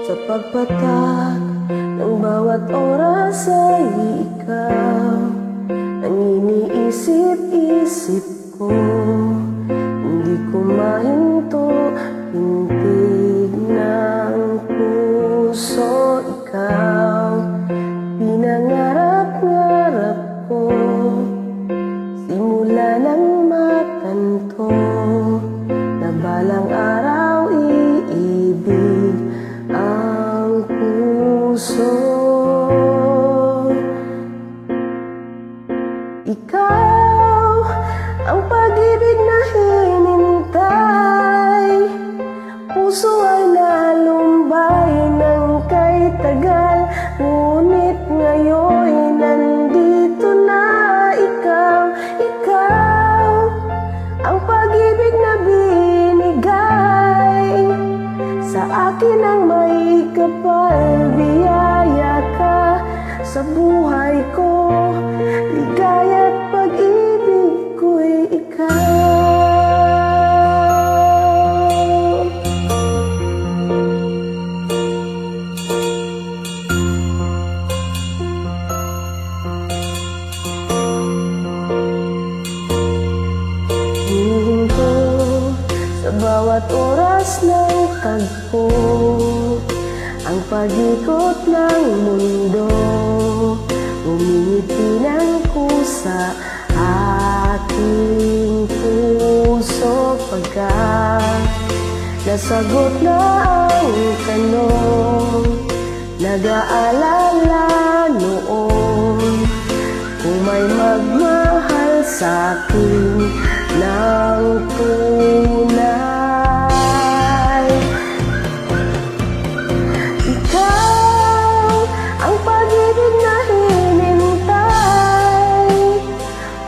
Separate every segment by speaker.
Speaker 1: Sa pagpatak ng bawat oras ay ikaw ang iniisip-isip ko. Hindi ko mahinto, hintig ng puso. Ikaw, pinangarap-ngarap ko, simula nang makanto, na balang araw iibig ang puso. Ikaw ang pag-ibig na hinintay, puso ay nalumbay ng kay tagal, ngunit ngayon nandito na ikaw. Ikaw ang pag-ibig na binigay sa akin ang may kapal, biyaya ka sa buhay ko, ligaya't pag-ibig ko'y ikaw. Hihinto sa bawat oras ng tagpo, ang pag-ikot ng mundo, umingiti ng kusa aking puso. Pagkat nasagot na ang tanong, nag-aalala noon kung may magmahal sa'kin ng tunay. Ikaw ang pag-ibig na hinintay,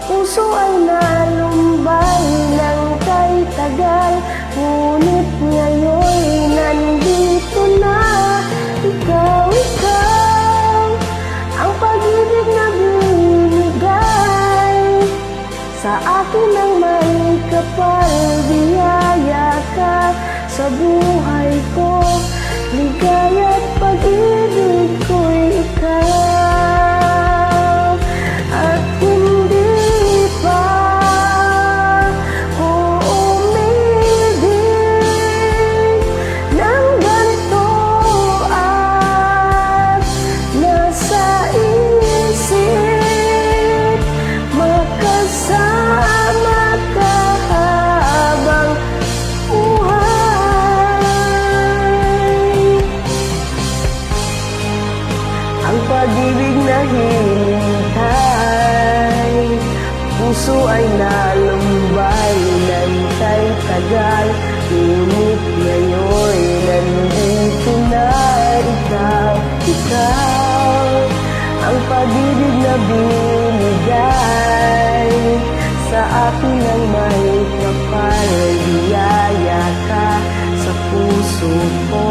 Speaker 1: puso ay nalumbay ng kay tagal, ngunit ngayon nandito na ikaw. Ikaw ang pag-ibig na binigay sa akin ang may kapal, biyaya ka sa buhay ko, ligaya't pag-ibig ko'y ikaw. At hindi pa ko umibig ng ganito, at nasa isip makasama ka habang buhay. Ang pag-ibig na hinintay, puso ay nalumbay ng kay tagal, ngunit ngayon nandito na ikaw. Ikaw ang pag-ibig na binigay sa akin ang may kapal, biyaya ka sa puso ko,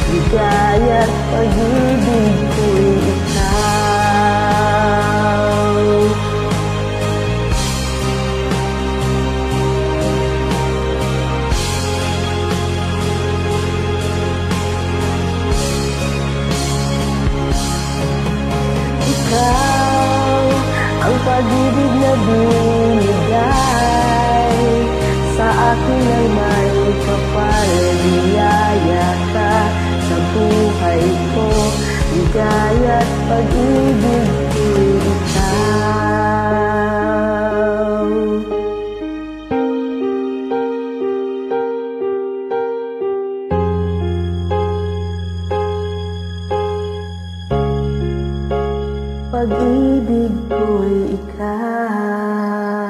Speaker 1: ligaya't pag-ibig ko'y ikaw. Ikaw ang pag-ibig na binigay sa akin ang may kapal, biyaya ka sa buhay ko, ligaya't pag-ibig ko'y ikaw. Pag-ibig ko'y ikaw.